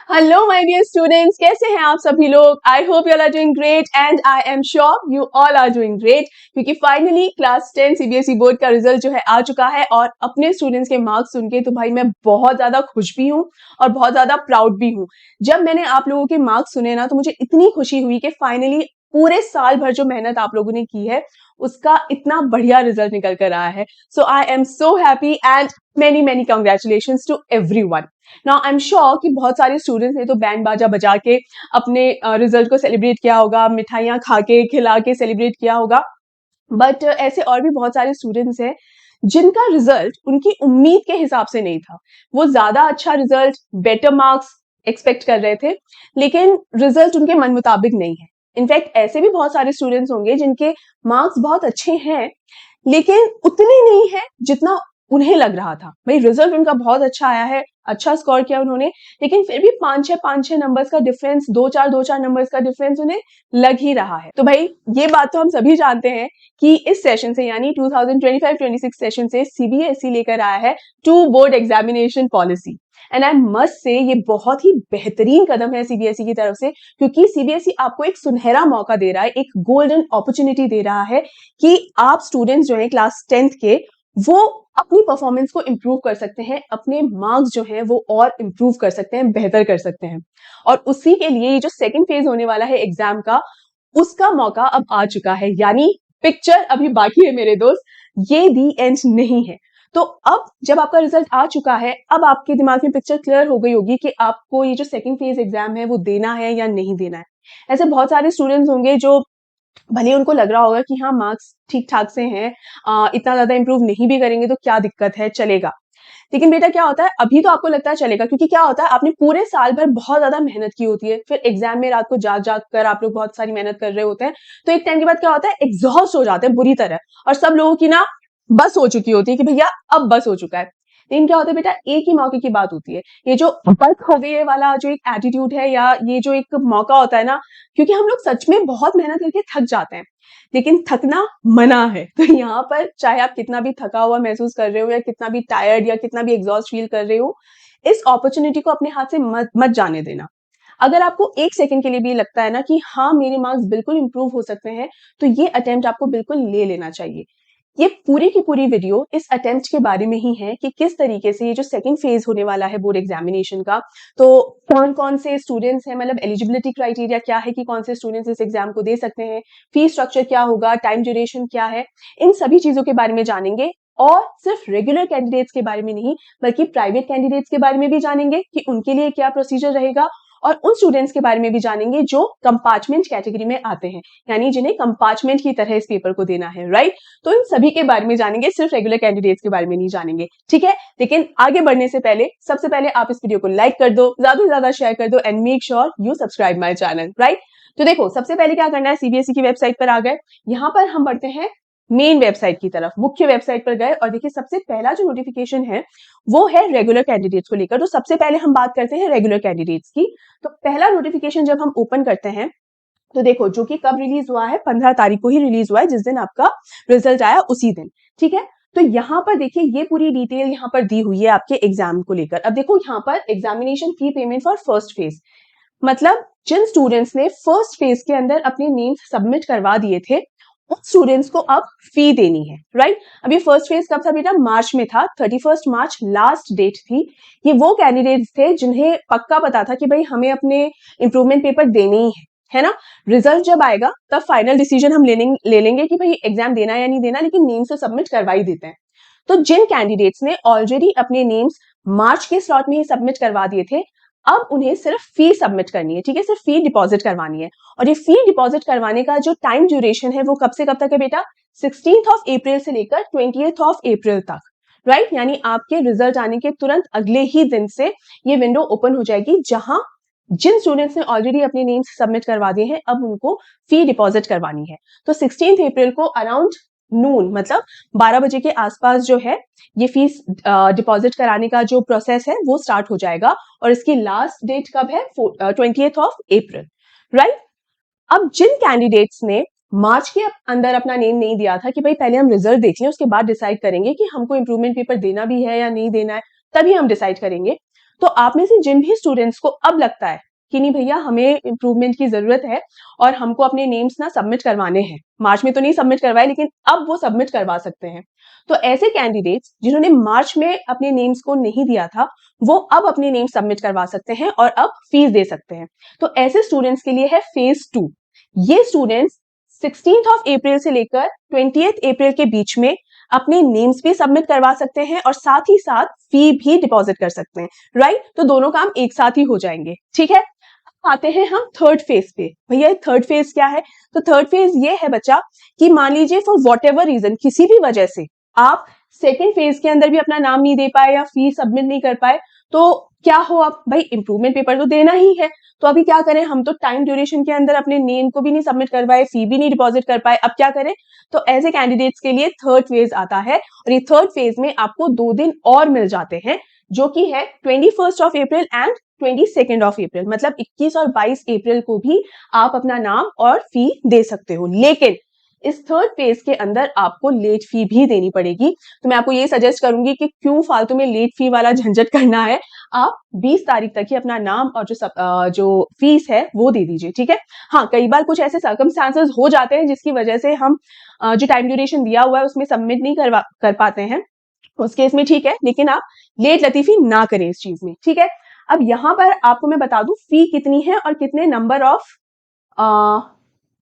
Hello my dear students, कैसे हैं आप सभी लोग। I hope you all are doing great and I am sure you all are doing great, क्योंकि finally class 10 CBSE board का result जो है आ चुका है। और अपने स्टूडेंट्स के मार्क्स सुन के तो भाई मैं बहुत ज्यादा खुश भी हूँ और बहुत ज्यादा प्राउड भी हूँ। जब मैंने आप लोगों के मार्क्स सुने ना, तो मुझे इतनी खुशी हुई कि फाइनली पूरे साल भर जो मेहनत आप लोगों ने की है उसका इतना बढ़िया रिजल्ट निकल कर आया है। So I am so happy and many many congratulations to everyone. Now I am sure कि बहुत सारे स्टूडेंट्स ने तो बैंड बाजा बजा के अपने रिजल्ट को सेलिब्रेट किया होगा, मिठाइयाँ खा के खिला के सेलिब्रेट किया होगा। बट ऐसे और भी बहुत सारे स्टूडेंट्स हैं जिनका रिजल्ट उनकी उम्मीद के हिसाब से नहीं था। वो ज्यादा अच्छा रिजल्ट, बेटर मार्क्स एक्सपेक्ट कर रहे थे, लेकिन रिजल्ट उनके मन मुताबिक नहीं है। इनफैक्ट ऐसे भी बहुत सारे स्टूडेंट्स होंगे जिनके मार्क्स बहुत अच्छे हैं, लेकिन उतने नहीं है जितना उन्हें लग रहा था। भाई रिजल्ट उनका बहुत अच्छा आया है, अच्छा स्कोर किया उन्होंने, लेकिन फिर भी पांच छह नंबर्स का डिफरेंस, दो चार नंबर्स का डिफरेंस उन्हें लग ही रहा है। तो भाई ये बात तो हम सभी जानते हैं कि इस सेशन से यानी 2025-26 सेशन से सीबीएसई लेकर आया है two board examination policy. And I must say ये बहुत ही बेहतरीन कदम है सीबीएसई की तरफ से, क्योंकि सीबीएसई आपको एक सुनहरा मौका दे रहा है, एक गोल्डन अपॉर्चुनिटी दे रहा है कि आप स्टूडेंट्स जो है क्लास 10th के, वो अपनी परफॉर्मेंस को इम्प्रूव कर सकते हैं, अपने मार्क्स जो है वो और इम्प्रूव कर सकते हैं, बेहतर कर सकते हैं। और उसी के लिए ये जो सेकंड फेज होने वाला है एग्जाम का, उसका मौका अब आ चुका है। यानी पिक्चर अभी बाकी है मेरे दोस्त, ये दी एंड नहीं है। तो अब जब आपका रिजल्ट आ चुका है, अब आपके दिमाग में पिक्चर क्लियर हो गई होगी कि आपको ये जो सेकंड फेज एग्जाम है वो देना है या नहीं देना है। ऐसे बहुत सारे स्टूडेंट्स होंगे जो भले उनको लग रहा होगा कि हाँ मार्क्स ठीक ठाक से हैं, इतना ज्यादा इंप्रूव नहीं भी करेंगे तो क्या दिक्कत है, चलेगा। लेकिन बेटा क्या होता है, अभी तो आपको लगता है चलेगा, क्योंकि क्या होता है, आपने पूरे साल भर बहुत ज्यादा मेहनत की होती है, फिर एग्जाम में रात को जाग जाग कर आप लोग बहुत सारी मेहनत कर रहे होते हैं। तो एक टाइम के बाद क्या होता है, एग्जॉस्ट हो जाते हैं बुरी तरह, और सब लोगों की ना बस हो चुकी होती है कि भैया अब बस हो चुका है। लेकिन क्या होता है बेटा, एक ही मौके की बात होती है। ये जो बस हो गई है वाला जो एक एटीट्यूड है, या ये जो एक मौका होता है ना, क्योंकि हम लोग सच में बहुत मेहनत करके थक जाते हैं, लेकिन थकना मना है। तो यहाँ पर चाहे आप कितना भी थका हुआ महसूस कर रहे हो, या कितना भी टायर्ड या कितना भी एग्जॉस्ट फील कर रहे हो, इस अपॉर्चुनिटी को अपने हाथ से मत जाने देना। अगर आपको एक सेकंड के लिए भी लगता है ना कि हाँ मेरे मार्क्स बिल्कुल इंप्रूव हो सकते हैं, तो ये अटेम्प्ट आपको बिल्कुल ले लेना चाहिए। ये पूरी की पूरी वीडियो इस अटेम्प्ट के बारे में ही है कि किस तरीके से ये जो सेकंड फेज होने वाला है बोर्ड एग्जामिनेशन का, तो कौन कौन से स्टूडेंट्स हैं, मतलब एलिजिबिलिटी क्राइटेरिया क्या है कि कौन से स्टूडेंट्स इस एग्जाम को दे सकते हैं, फीस स्ट्रक्चर क्या होगा, टाइम ड्यूरेशन क्या है, इन सभी चीजों के बारे में जानेंगे। और सिर्फ रेगुलर कैंडिडेट्स के बारे में नहीं, बल्कि प्राइवेट कैंडिडेट्स के बारे में भी जानेंगे कि उनके लिए क्या प्रोसीजर रहेगा, और उन स्टूडेंट्स के बारे में भी जानेंगे जो कंपार्टमेंट कैटेगरी में आते हैं, यानी जिन्हें कंपार्टमेंट की तरह इस पेपर को देना है, राइट। तो इन सभी के बारे में जानेंगे, सिर्फ रेगुलर कैंडिडेट्स के बारे में नहीं जानेंगे, ठीक है। लेकिन आगे बढ़ने से पहले सबसे पहले आप इस वीडियो को लाइक कर दो, ज्यादा से ज्यादा शेयर कर दो, and make sure you subscribe my channel, right. तो देखो सबसे पहले क्या करना है, सीबीएसई की वेबसाइट पर आ गए, यहाँ पर हम बढ़ते हैं मेन वेबसाइट की तरफ, मुख्य वेबसाइट पर गए, और देखिए सबसे पहला जो नोटिफिकेशन है वो है रेगुलर कैंडिडेट्स को लेकर। तो सबसे पहले हम बात करते हैं रेगुलर कैंडिडेट्स की। तो पहला नोटिफिकेशन जब हम ओपन करते हैं, तो देखो जो कि कब रिलीज हुआ है, 15 तारीख को ही रिलीज हुआ है, जिस दिन आपका रिजल्ट आया उसी दिन, ठीक है। तो यहाँ पर देखिए ये पूरी डिटेल यहाँ पर दी हुई है आपके एग्जाम को लेकर। अब देखो यहाँ पर examination fee payment for first phase, मतलब जिन स्टूडेंट्स ने फर्स्ट फेज के अंदर अपने नेम सबमिट करवा दिए थे, उन स्टूडेंट्स को अब फी देनी है, राइट। अब ये फर्स्ट फेज कब था बेटा, मार्च में था, 31 मार्च लास्ट डेट थी। ये वो कैंडिडेट्स थे जिन्हें पक्का पता था कि भाई हमें अपने इंप्रूवमेंट पेपर देने ही है ना। रिजल्ट जब आएगा तब फाइनल डिसीजन हम ले लेंगे कि भाई एग्जाम देना या नहीं देना, लेकिन नेम्स तो सबमिट करवा ही देते हैं। तो जिन कैंडिडेट्स ने ऑलरेडी अपने नेम्स मार्च के स्लॉट में ही सबमिट करवा दिए थे, अब उन्हें सिर्फ फी सबमिट करनी है, ठीक है, सिर्फ फी डिपॉजिट करवानी है। और ये फी डिपॉजिट करवाने का जो टाइम ड्यूरेशन है वो कब से कब तक है बेटा, 16 अप्रैल से लेकर 20 अप्रैल तक, राइट। यानी आपके रिजल्ट आने के तुरंत अगले ही दिन से ये विंडो ओपन हो जाएगी, जहां जिन स्टूडेंट्स ने ऑलरेडी अपने नेम्स सबमिट करवा दिए हैं अब उनको फी डिपॉजिट करवानी है। तो 16 अप्रैल को अराउंड नून, मतलब 12 बजे के आसपास जो है ये फीस डिपॉजिट कराने का जो प्रोसेस है वो स्टार्ट हो जाएगा, और इसकी लास्ट डेट कब है, 20 अप्रैल, राइट। अब जिन कैंडिडेट्स ने मार्च के अंदर अपना नेम नहीं दिया था कि भाई पहले हम रिजल्ट देख लें उसके बाद डिसाइड करेंगे कि हमको इंप्रूवमेंट पेपर देना भी है या नहीं देना है, तभी हम डिसाइड करेंगे, तो आप में से जिन भी स्टूडेंट्स को अब लगता है कि नहीं भैया हमें इम्प्रूवमेंट की जरूरत है और हमको अपने नेम्स ना सबमिट करवाने हैं, मार्च में तो नहीं सबमिट करवाए लेकिन अब वो सबमिट करवा सकते हैं, तो ऐसे कैंडिडेट्स जिन्होंने मार्च में अपने नेम्स को नहीं दिया था वो अब अपने नेम सबमिट करवा सकते हैं और अब फीस दे सकते हैं। तो ऐसे स्टूडेंट्स के लिए है फेज 2। ये स्टूडेंट्स 16 अप्रैल से लेकर 20 अप्रैल के बीच में अपने नेम्स भी सबमिट करवा सकते हैं और साथ ही साथ फी भी डिपॉजिट कर सकते हैं, राइट। तो दोनों काम एक साथ ही हो जाएंगे, ठीक है। आते हैं हम थर्ड फेज पे। भैया थर्ड फेज क्या है? तो थर्ड फेज ये है बच्चा कि मान लीजिए फॉर वॉट एवर रीजन, किसी भी वजह से आप सेकेंड फेज के अंदर भी अपना नाम नहीं दे पाए या फी सबमिट नहीं कर पाए, तो क्या हो, आप भाई इंप्रूवमेंट पेपर तो देना ही है, तो अभी क्या करें, हम तो टाइम ड्यूरेशन के अंदर अपने नेम को भी नहीं सबमिट कर पाए, फी भी नहीं डिपॉजिट कर पाए, अब क्या करें। तो ऐसे कैंडिडेट्स के लिए थर्ड फेज आता है और ये थर्ड फेज में आपको 2 दिन और मिल जाते हैं, जो कि है 21 अप्रैल एंड 22 अप्रैल, मतलब 21 और 22 अप्रैल को भी आप अपना नाम और फी दे सकते हो। लेकिन इस थर्ड फेज के अंदर आपको लेट फी भी देनी पड़ेगी। तो मैं आपको ये सजेस्ट करूंगी कि क्यों फालतू में लेट फी वाला झंझट करना है, आप 20 तारीख तक ही अपना नाम और जो फीस है वो दे दीजिए, ठीक है। हाँ, कई बार कुछ ऐसे सर्कमस्टांसेस हो जाते हैं जिसकी वजह से हम जो टाइम ड्यूरेशन दिया हुआ है उसमें सबमिट नहीं कर पाते हैं, उस केस में ठीक है, लेकिन आप लेट लतीफी ना करें इस चीज में, ठीक है। अब यहां पर आपको मैं बता दूं फी कितनी है और कितने नंबर ऑफ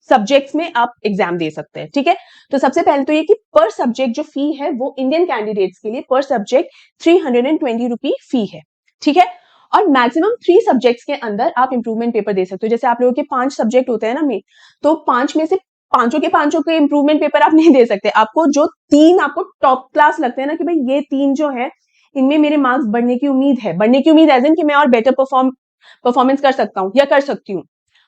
सब्जेक्ट्स में आप एग्जाम दे सकते हैं, ठीक है। तो सबसे पहले तो ये कि पर सब्जेक्ट जो फी है वो इंडियन कैंडिडेट्स के लिए पर सब्जेक्ट 320 रुपी फी है, ठीक है। और मैक्सिमम 3 सब्जेक्ट्स के अंदर आप इंप्रूवमेंट पेपर दे सकते हो। जैसे आप लोगों के 5 सब्जेक्ट होते हैं ना में, तो 5 में से पांचों के इंप्रूवमेंट पेपर आप नहीं दे सकते। आपको जो 3 आपको टॉप क्लास लगते हैं ना कि भाई ये 3 जो है इनमें मेरे मार्क्स बढ़ने की उम्मीद है, बढ़ने की उम्मीद एज इन कि मैं और बेटर परफॉर्मेंस कर सकता हूँ या कर सकती हूँ,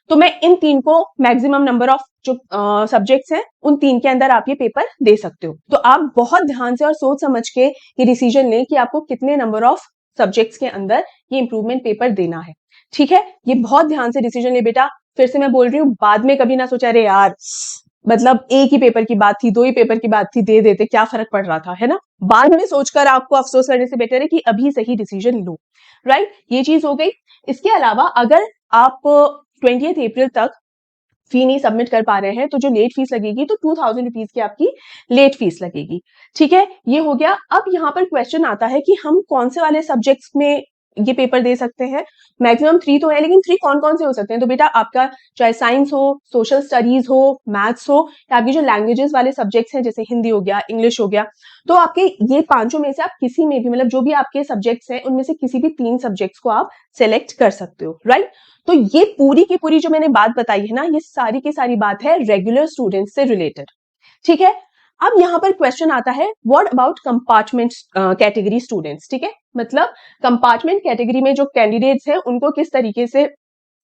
तो मैं इन 3 को मैक्सिमम नंबर ऑफ जो सब्जेक्ट्स हैं उन 3 के अंदर आप ये पेपर दे सकते हो। तो आप बहुत ध्यान से और सोच समझ के ये डिसीजन लें कि आपको कितने नंबर ऑफ सब्जेक्ट्स के अंदर ये इंप्रूवमेंट पेपर देना है, ठीक है। ये बहुत ध्यान से डिसीजन ले बेटा। फिर से मैं बोल रही हूँ, बाद में कभी ना सोचा अरे यार मतलब एक ही पेपर की बात थी, 2 ही पेपर की बात थी, दे देते क्या फर्क पड़ रहा था, है ना। बाद में सोचकर आपको अफसोस करने से बेटर है कि अभी सही डिसीजन लो, राइट। ये चीज हो गई। इसके अलावा अगर आप 20 अप्रैल तक फी नहीं सबमिट कर पा रहे हैं तो जो लेट फीस लगेगी तो 2000 रुपीज की आपकी लेट फीस लगेगी, ठीक है। ये हो गया। अब यहाँ पर क्वेश्चन आता है कि हम कौन से वाले सब्जेक्ट्स में ये पेपर दे सकते हैं। मैक्सिमम 3 तो है, लेकिन 3 कौन कौन से हो सकते हैं। तो बेटा आपका चाहे साइंस हो, सोशल स्टडीज हो, मैथ्स हो, या आपकी जो लैंग्वेजेस वाले सब्जेक्ट्स हैं जैसे हिंदी हो गया, इंग्लिश हो गया, तो आपके ये पांचों में से आप किसी में भी, मतलब जो भी आपके सब्जेक्ट्स हैं उनमें से किसी भी 3 सब्जेक्ट्स को आप सेलेक्ट कर सकते हो, राइट। तो ये पूरी की पूरी जो मैंने बात बताई है ना, ये सारी की सारी बात है रेगुलर स्टूडेंट्स से रिलेटेड, ठीक है। अब यहाँ पर क्वेश्चन आता है what about compartment category students, ठीक है। मतलब कंपार्टमेंट कैटेगरी में जो कैंडिडेट्स हैं उनको किस तरीके से,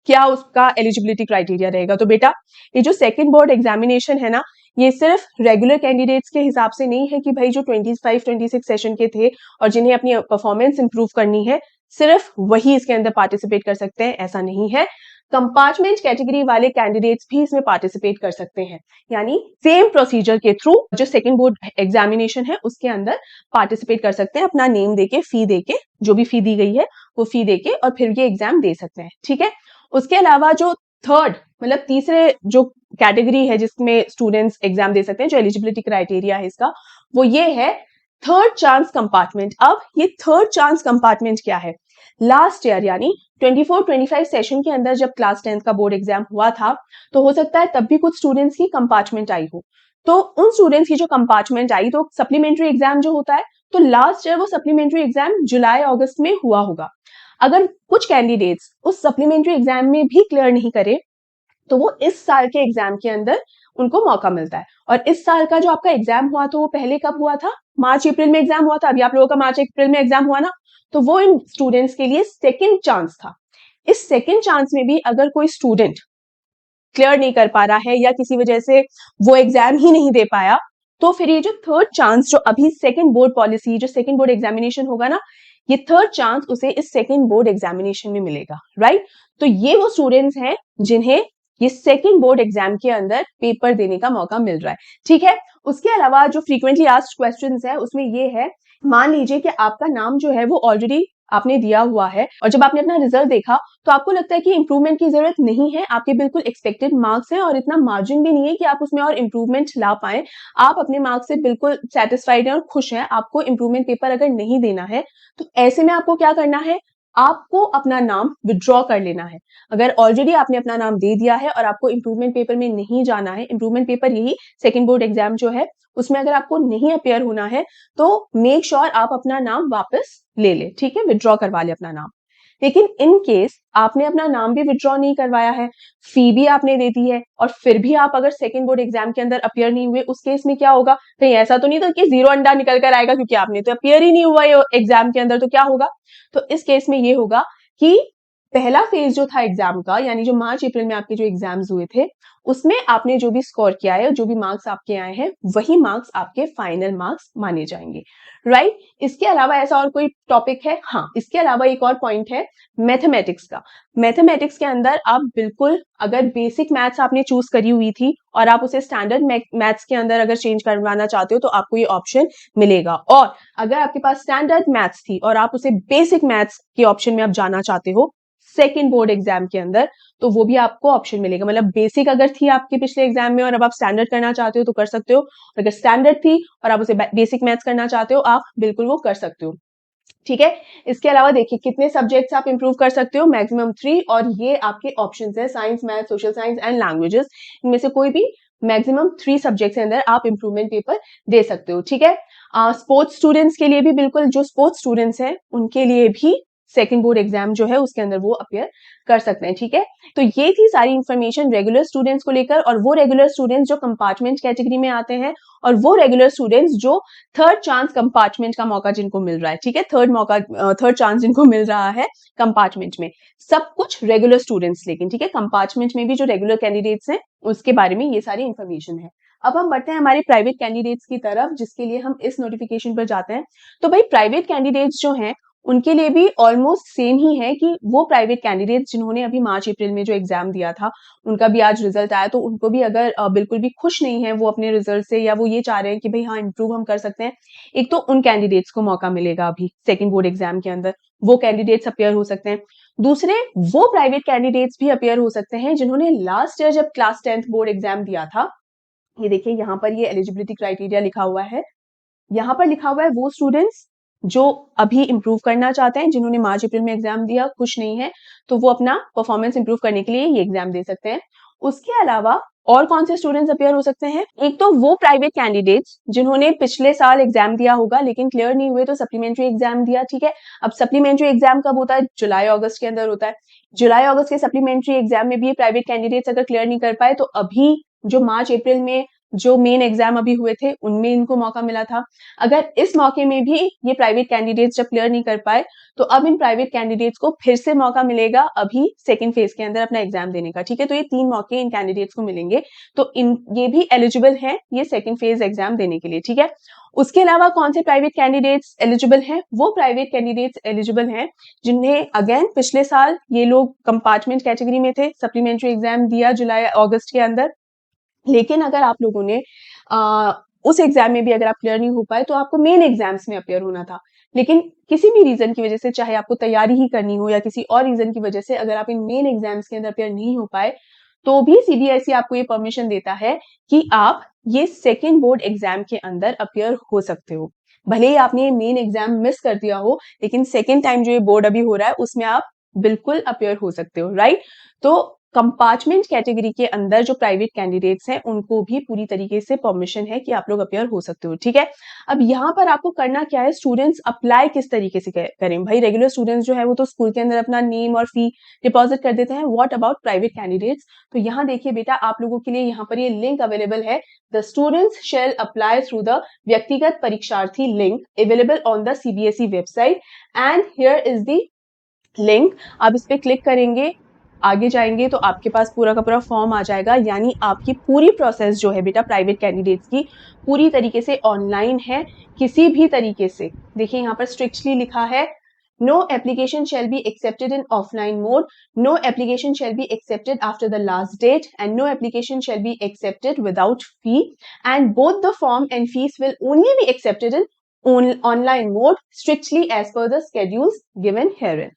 क्या उसका एलिजिबिलिटी क्राइटेरिया रहेगा। तो बेटा ये जो सेकंड बोर्ड एग्जामिनेशन है ना, ये सिर्फ रेगुलर कैंडिडेट्स के हिसाब से नहीं है कि भाई जो 25-26 सेशन के थे और जिन्हें अपनी परफॉर्मेंस इंप्रूव करनी है सिर्फ वही इसके अंदर पार्टिसिपेट कर सकते हैं, ऐसा नहीं है। कंपार्टमेंट कैटेगरी वाले कैंडिडेट्स भी इसमें पार्टिसिपेट कर सकते हैं, यानी सेम प्रोसीजर के थ्रू जो सेकंड बोर्ड एग्जामिनेशन है उसके अंदर पार्टिसिपेट कर सकते हैं, अपना नेम देके, फी देके, जो भी फी दी गई है वो फी देके और फिर ये एग्जाम दे सकते हैं, ठीक है। उसके अलावा जो थर्ड मतलब तीसरे जो कैटेगरी है जिसमें स्टूडेंट्स एग्जाम दे सकते हैं, जो एलिजिबिलिटी क्राइटेरिया है इसका, वो ये है थर्ड चांस कंपार्टमेंट। अब ये थर्ड चांस कंपार्टमेंट क्या है? लास्ट ईयर यानी 24-25 सेशन के अंदर जब क्लास 10th का बोर्ड एग्जाम हुआ था तो हो सकता है तब भी कुछ स्टूडेंट्स की कंपार्टमेंट आई हो, तो उन स्टूडेंट्स की जो कंपार्टमेंट आई तो सप्लीमेंट्री एग्जाम जो होता है, तो लास्ट ईयर वो सप्लीमेंट्री एग्जाम जुलाई अगस्त में हुआ होगा। अगर कुछ कैंडिडेट्स उस सप्लीमेंट्री एग्जाम में भी क्लियर नहीं करे तो वो इस साल के एग्जाम के अंदर उनको मौका मिलता है। और इस साल का जो आपका एग्जाम हुआ तो वो पहले कब हुआ था? मार्च अप्रैल में एग्जाम हुआ था। अभी आप लोगों का मार्च अप्रैल में एग्जाम हुआ ना, तो वो इन स्टूडेंट्स के लिए सेकंड चांस था। इस सेकंड चांस में भी अगर कोई स्टूडेंट क्लियर नहीं कर पा रहा है या किसी वजह से वो एग्जाम ही नहीं दे पाया, तो फिर ये जो थर्ड चांस जो अभी सेकंड बोर्ड पॉलिसी, जो सेकंड बोर्ड एग्जामिनेशन होगा ना, ये थर्ड चांस उसे इस सेकंड बोर्ड एग्जामिनेशन में मिलेगा, राइट। तो ये वो स्टूडेंट्स हैं जिन्हें ये सेकंड बोर्ड एग्जाम के अंदर पेपर देने का मौका मिल रहा है, ठीक है। उसके अलावा जो फ्रीक्वेंटली आस्क्ड क्वेश्चंस है उसमें ये है, मान लीजिए कि आपका नाम जो है वो ऑलरेडी आपने दिया हुआ है और जब आपने अपना रिजल्ट देखा तो आपको लगता है कि इंप्रूवमेंट की जरूरत नहीं है, आपके बिल्कुल एक्सपेक्टेड मार्क्स हैं और इतना मार्जिन भी नहीं है कि आप उसमें और इंप्रूवमेंट ला पाए, आप अपने मार्क्स से बिल्कुल सेटिस्फाइड हैं और खुश हैं, आपको इंप्रूवमेंट पेपर अगर नहीं देना है तो ऐसे में आपको क्या करना है, आपको अपना नाम विड्रॉ कर लेना है। अगर ऑलरेडी आपने अपना नाम दे दिया है और आपको इंप्रूवमेंट पेपर में नहीं जाना है, इंप्रूवमेंट पेपर यही सेकंड बोर्ड एग्जाम जो है उसमें अगर आपको नहीं अपेयर होना है तो मेक श्योर आप अपना नाम वापस ले ले, ठीक है, विड्रॉ करवा ले अपना नाम। लेकिन इन केस आपने अपना नाम भी विड्रॉ नहीं करवाया है, फी भी आपने दे दी है और फिर भी आप अगर सेकंड बोर्ड एग्जाम के अंदर अपियर नहीं हुए, उस केस में क्या होगा, कहीं ऐसा तो नहीं था कि जीरो अंडा निकल कर आएगा क्योंकि आपने तो अपियर ही नहीं हुआ एग्जाम के अंदर, तो क्या होगा, तो इस केस में ये होगा कि पहला फेज जो था एग्जाम का, यानी जो मार्च अप्रैल में आपके जो एग्जाम्स हुए थे उसमें आपने जो भी स्कोर किया है, जो भी मार्क्स आपके आए हैं वही मार्क्स आपके फाइनल मार्क्स माने जाएंगे, राइट। इसके अलावा ऐसा और कोई टॉपिक है? हाँ, इसके अलावा एक और पॉइंट है मैथमेटिक्स का। मैथमेटिक्स के अंदर आप बिल्कुल, अगर बेसिक मैथ्स आपने चूज करी हुई थी और आप उसे स्टैंडर्ड मैथ्स के अंदर अगर चेंज करवाना चाहते हो तो आपको ये ऑप्शन मिलेगा, और अगर आपके पास स्टैंडर्ड मैथ्स थी और आप उसे बेसिक मैथ्स के ऑप्शन में आप जाना चाहते हो सेकेंड बोर्ड एग्जाम के अंदर, तो वो भी आपको ऑप्शन मिलेगा। मतलब बेसिक अगर थी आपके पिछले एग्जाम में और अब आप स्टैंडर्ड करना चाहते हो तो कर सकते हो, अगर स्टैंडर्ड थी और आप उसे बेसिक मैथ्स करना चाहते हो आप बिल्कुल वो कर सकते हो, ठीक है। इसके अलावा देखिए कितने सब्जेक्ट्स आप इंप्रूव कर सकते हो, मैक्सिमम 3, और ये आपके ऑप्शंस है science, math, social science and languages, इनमें से कोई भी मैक्सिमम 3 सब्जेक्ट्स के अंदर आप इंप्रूवमेंट पेपर दे सकते हो, ठीक है। स्पोर्ट्स स्टूडेंट्स के लिए भी बिल्कुल, जो स्पोर्ट्स स्टूडेंट्स हैं उनके लिए भी सेकंड बोर्ड एग्जाम जो है उसके अंदर वो अपियर कर सकते हैं, ठीक है। तो ये थी सारी इंफॉर्मेशन रेगुलर स्टूडेंट्स को लेकर, और वो रेगुलर स्टूडेंट्स जो कंपार्टमेंट कैटेगरी में आते हैं, और वो रेगुलर स्टूडेंट्स जो थर्ड चांस कंपार्टमेंट का मौका जिनको मिल रहा है, ठीक है, थर्ड चांस जिनको मिल रहा है कंपार्टमेंट में, सब कुछ रेगुलर स्टूडेंट्स, लेकिन ठीक है कंपार्टमेंट में भी जो रेगुलर कैंडिडेट्स हैं उसके बारे में ये सारी इंफॉर्मेशन है। अब हम बढ़ते हैं हमारे प्राइवेट कैंडिडेट्स की तरफ, जिसके लिए हम इस नोटिफिकेशन पर जाते हैं। तो भाई प्राइवेट कैंडिडेट्स जो हैं उनके लिए भी ऑलमोस्ट सेम ही है कि वो प्राइवेट कैंडिडेट्स जिन्होंने अभी मार्च अप्रैल में जो एग्जाम दिया था उनका भी आज रिजल्ट आया, तो उनको भी अगर बिल्कुल भी खुश नहीं है वो अपने रिजल्ट से, या वो ये चाह रहे हैं कि भाई हाँ इंप्रूव हम कर सकते हैं, एक तो उन कैंडिडेट्स को मौका मिलेगा अभी सेकंड बोर्ड एग्जाम के अंदर, वो कैंडिडेट्स अपियर हो सकते हैं। दूसरे वो प्राइवेट कैंडिडेट्स भी अपियर हो सकते हैं जिन्होंने लास्ट ईयर जब क्लास 10th बोर्ड एग्जाम दिया था, ये देखिए यहाँ पर ये एलिजिबिलिटी क्राइटेरिया लिखा हुआ है, यहाँ पर लिखा हुआ है वो स्टूडेंट्स जो अभी इंप्रूव करना चाहते हैं, जिन्होंने मार्च अप्रैल में एग्जाम दिया, खुश नहीं है, तो वो अपना परफॉर्मेंस इंप्रूव करने के लिए ये एग्जाम दे सकते हैं। उसके अलावा और कौन से स्टूडेंट्स अपियर हो सकते हैं, एक तो वो प्राइवेट कैंडिडेट्स जिन्होंने पिछले साल एग्जाम दिया होगा लेकिन क्लियर नहीं हुए तो सप्लीमेंट्री एग्जाम दिया, ठीक है। अब सप्लीमेंट्री एग्जाम कब होता है, जुलाई अगस्त के अंदर होता है। जुलाई अगस्त के सप्लीमेंट्री एग्जाम में भी ये प्राइवेट कैंडिडेट्स अगर क्लियर नहीं कर पाए तो अभी जो मार्च अप्रैल में जो मेन एग्जाम अभी हुए थे उनमें इनको मौका मिला था, अगर इस मौके में भी ये प्राइवेट कैंडिडेट्स जब क्लियर नहीं कर पाए तो अब इन प्राइवेट कैंडिडेट्स को फिर से मौका मिलेगा अभी सेकंड फेज के अंदर अपना एग्जाम देने का, ठीक है। तो ये 3 मौके इन कैंडिडेट्स को मिलेंगे, तो इन ये भी एलिजिबल हैं ये सेकंड फेज एग्जाम देने के लिए, ठीक है। उसके अलावा कौन से प्राइवेट कैंडिडेट्स एलिजिबल हैं, वो प्राइवेट कैंडिडेट्स एलिजिबल हैं जिन्हें अगेन पिछले साल ये लोग कंपार्टमेंट कैटेगरी में थे, सप्लीमेंट्री एग्जाम दिया जुलाई अगस्त के अंदर, लेकिन अगर आप लोगों ने उस एग्जाम में भी अगर आप क्लियर नहीं हो पाए तो आपको मेन एग्जाम्स में अपियर होना था, लेकिन किसी भी रीजन की वजह से, चाहे आपको तैयारी ही करनी हो या किसी और रीजन की वजह से, अगर आप इन मेन एग्जाम्स के अंदर अपियर नहीं हो पाए तो भी सीबीएसई आपको ये परमिशन देता है कि आप ये सेकेंड बोर्ड एग्जाम के अंदर अपियर हो सकते हो। भले ही आपने ये मेन एग्जाम मिस कर दिया हो लेकिन सेकेंड टाइम जो ये बोर्ड अभी हो रहा है उसमें आप बिल्कुल अपियर हो सकते हो, राइट। तो कंपार्टमेंट कैटेगरी के अंदर जो प्राइवेट कैंडिडेट्स हैं उनको भी पूरी तरीके से परमिशन है कि आप लोग अपियर हो सकते हो, ठीक है। अब यहाँ पर आपको करना क्या है, स्टूडेंट्स अप्लाई किस तरीके से करें। भाई रेगुलर स्टूडेंट्स जो है वो तो स्कूल के अंदर अपना नेम और फी डिपॉजिट कर देते हैं, व्हाट अबाउट प्राइवेट कैंडिडेट्स। तो यहाँ देखिए बेटा आप लोगों के लिए यहाँ पर ये लिंक अवेलेबल है, the students shall apply through the व्यक्तिगत परीक्षार्थी link available on the CBSE website, and here is the link. आप इस पे क्लिक करेंगे, आगे जाएंगे तो आपके पास पूरा का पूरा फॉर्म आ जाएगा, यानी आपकी पूरी प्रोसेस जो है बेटा प्राइवेट कैंडिडेट्स की पूरी तरीके से ऑनलाइन है, किसी भी तरीके से। देखिए यहाँ पर स्ट्रिक्टली लिखा है, no application shall be accepted in offline mode, no application shall be accepted after the last date, and no application shall be accepted without fee, and both the form and fees will only be accepted in online mode strictly as per the schedules given herein.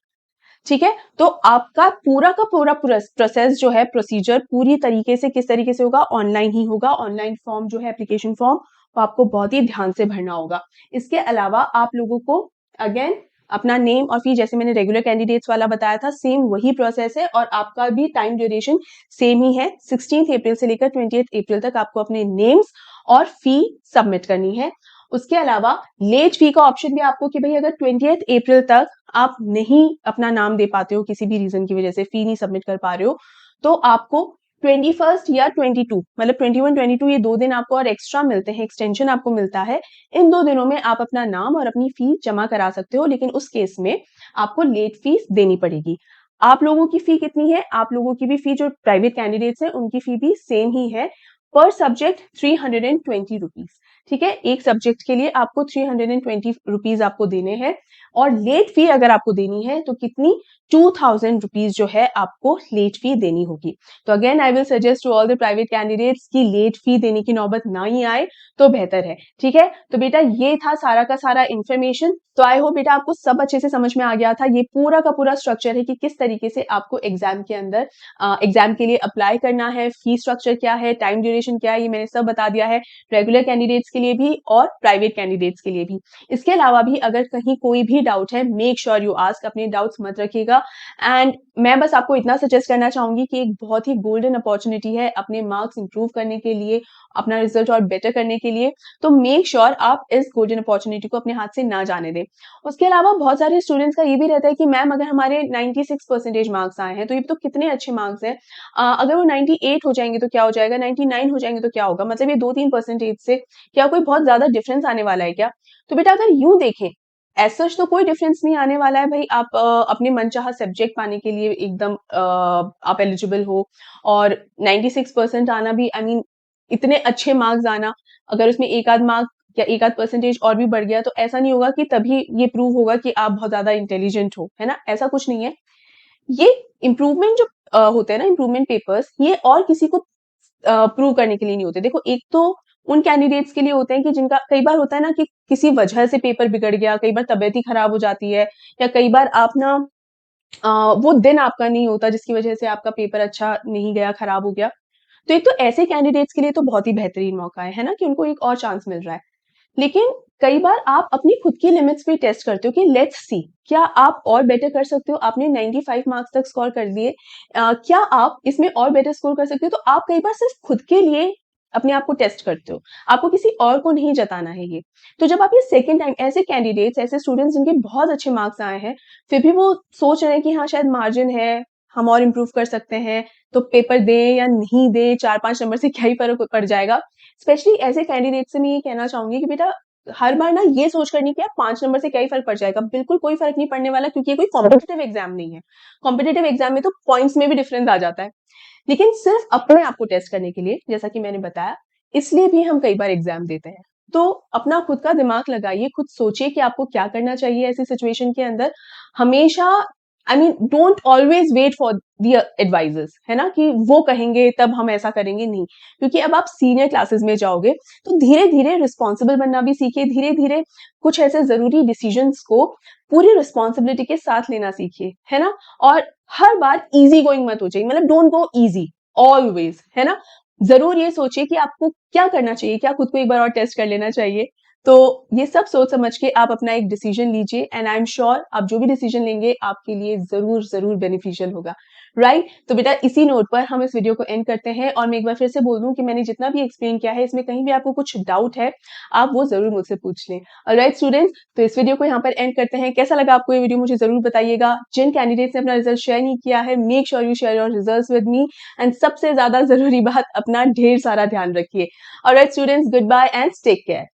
ठीक है, तो आपका पूरा का पूरा process जो है, procedure पूरी तरीके से किस तरीके से होगा, ऑनलाइन ही होगा। ऑनलाइन फॉर्म जो है, एप्लीकेशन फॉर्म, वो आपको बहुत ही ध्यान से भरना होगा। इसके अलावा आप लोगों को अगेन अपना नेम और फी, जैसे मैंने रेगुलर कैंडिडेट्स वाला बताया था, सेम वही प्रोसेस है और आपका भी टाइम ड्यूरेशन सेम ही है। 16 अप्रैल से लेकर 20 अप्रैल तक आपको अपने नेम्स और फी सबमिट करनी है। उसके अलावा लेट फी का ऑप्शन भी आपको कि भाई अगर 20 अप्रैल तक आप नहीं अपना नाम दे पाते हो, किसी भी रीजन की वजह से फी नहीं सबमिट कर पा रहे हो, तो आपको 21 या 22 मतलब 21 22 ये 2 दिन आपको और एक्स्ट्रा मिलते हैं, एक्सटेंशन आपको मिलता है। इन 2 दिनों में आप अपना नाम और अपनी फी जमा करा सकते हो, लेकिन उस केस में आपको लेट फीस देनी पड़ेगी। आप लोगों की फी कितनी है? आप लोगों की भी फी, जो प्राइवेट कैंडिडेट्स हैं उनकी फी भी सेम ही है। पर सब्जेक्ट 320 रुपीज। ठीक है, एक सब्जेक्ट के लिए आपको 320 रुपीज आपको देने हैं। और लेट फी अगर आपको देनी है तो कितनी, 2000 रुपीज जो है आपको लेट फी देनी होगी। तो again I will suggest to all the private candidates की लेट फी देने की नौबत ना ही आए तो बेहतर है। ठीक है, तो बेटा ये था सारा का सारा इंफॉर्मेशन। तो आई होप बेटा आपको सब अच्छे से समझ में आ गया था। ये पूरा का पूरा स्ट्रक्चर है कि किस तरीके से आपको एग्जाम के अंदर एग्जाम के लिए अप्लाई करना है, फी स्ट्रक्चर क्या है, टाइम ड्यूरेशन क्या है, ये मैंने सब बता दिया है, रेगुलर कैंडिडेट्स के लिए भी और प्राइवेट कैंडिडेट्स के लिए भी। इसके अलावा भी अगर कहीं कोई भी डाउट है, मेक श्योर यू आस्क, अपने डाउट्स मत रखिएगा। एंड मैं बस आपको इतना सजेस्ट करना चाहूंगी कि एक बहुत ही गोल्डन अपॉर्चुनिटी है अपने मार्क्स इंप्रूव करने के लिए, अपना रिजल्ट और बेटर करने के लिए। तो मेक श्योर आप इस गोल्डन अपॉर्चुनिटी को अपने हाथ से ना जाने दें। उसके अलावा बहुत सारे स्टूडेंट्स का ये भी रहता है कि मैम अगर हमारे 96% मार्क्स आए हैं तो ये तो कितने अच्छे मार्क्स हैं, अगर वो 98 हो जाएंगे तो क्या हो जाएगा, 99 हो जाएंगे तो क्या होगा, मतलब ये 2-3% से क्या कोई बहुत ज्यादा डिफरेंस आने वाला है क्या? तो बेटा अगर यूं देखें, एज सच तो कोई डिफरेंस नहीं आने वाला है भाई। आप अपने मनचाहा सब्जेक्ट पाने के लिए एकदम आप एलिजिबल हो, और 96% आना भी, आई मीन इतने अच्छे मार्क्स आना, अगर उसमें एक आध मार्क या एक आध परसेंटेज और भी बढ़ गया तो ऐसा नहीं होगा कि तभी ये प्रूव होगा कि आप बहुत ज्यादा इंटेलिजेंट हो, है ना, ऐसा कुछ नहीं है। ये इम्प्रूवमेंट जो होते हैं ना, इम्प्रूवमेंट पेपर्स, ये और किसी को प्रूव करने के लिए नहीं होते। देखो, एक तो उन कैंडिडेट्स के लिए होते हैं कि जिनका कई बार होता है ना कि किसी वजह से पेपर बिगड़ गया, कई बार तबीयत ही खराब हो जाती है, या कई बार आप ना वो दिन आपका नहीं होता जिसकी वजह से आपका पेपर अच्छा नहीं गया, खराब हो गया। तो एक तो ऐसे कैंडिडेट्स के लिए तो बहुत ही बेहतरीन मौका है ना, कि उनको एक और चांस मिल रहा है। लेकिन कई बार आप अपनी खुद की लिमिट्स पे टेस्ट करते हो कि लेट्स सी क्या आप और बेटर कर सकते हो। आपने 95 मार्क्स तक स्कोर कर लिए, क्या आप इसमें और बेटर स्कोर कर सकते हो? तो आप कई बार सिर्फ खुद के लिए अपने आप को टेस्ट करते हो, आपको किसी और को नहीं जताना है ये। तो जब आप ये सेकंड टाइम, ऐसे कैंडिडेट्स, ऐसे स्टूडेंट्स जिनके बहुत अच्छे मार्क्स आए हैं, फिर भी वो सोच रहे हैं कि हाँ शायद मार्जिन है, हम और इम्प्रूव कर सकते हैं, तो पेपर दें या नहीं दें, 4-5 नंबर से क्या ही फर्क पड़ जाएगा। स्पेशली ऐसे कैंडिडेट से मैं ये कहना चाहूंगी कि बेटा हर बार ना ये सोच करनी कि यार 5 नंबर से क्या ही फर्क पड़ जाएगा, बिल्कुल कोई फर्क नहीं पड़ने वाला, क्योंकि ये कोई कॉम्पिटिटिव एग्जाम नहीं है। कॉम्पिटिटिव एग्जाम में तो पॉइंट्स में भी डिफरेंस आ जाता है, लेकिन सिर्फ अपने आप को टेस्ट करने के लिए, जैसा कि मैंने बताया, इसलिए भी हम कई बार एग्जाम देते हैं। तो अपना खुद का दिमाग लगाइए, खुद सोचिए कि आपको क्या करना चाहिए ऐसी सिचुएशन के अंदर। हमेशा, I mean don't always wait for the advisers, है ना, कि वो कहेंगे तब हम ऐसा करेंगे, नहीं। क्योंकि अब आप सीनियर क्लासेस में जाओगे तो धीरे धीरे रिस्पॉन्सिबल बनना भी सीखिए, धीरे धीरे कुछ ऐसे जरूरी डिसीजंस को पूरी रिस्पॉन्सिबिलिटी के साथ लेना सीखिए, है ना। और हर बार इजी गोइंग मत हो जाइए, मतलब डोंट गो इजी ऑलवेज, है ना। जरूर ये सोचिए कि आपको क्या करना चाहिए, क्या खुद को एक बार और टेस्ट कर लेना चाहिए। तो ये सब सोच समझ के आप अपना एक डिसीजन लीजिए, एंड आई एम श्योर आप जो भी डिसीजन लेंगे आपके लिए जरूर जरूर बेनिफिशियल होगा, राइट। तो बेटा इसी नोट पर हम इस वीडियो को एंड करते हैं, और मैं एक बार फिर से बोल दूं कि मैंने जितना भी एक्सप्लेन किया है, इसमें कहीं भी आपको कुछ डाउट है आप वो जरूर मुझसे पूछ लें। ऑलराइट स्टूडेंट्स, तो इस वीडियो को यहाँ पर एंड करते हैं। कैसा लगा आपको ये वीडियो मुझे जरूर बताइएगा। जिन कैंडिडेट्स ने अपना रिजल्ट शेयर नहीं किया है, make sure you share your results with me, and सबसे ज्यादा जरूरी बात, अपना ढेर सारा ध्यान रखिए। Alright students, good bye and take care.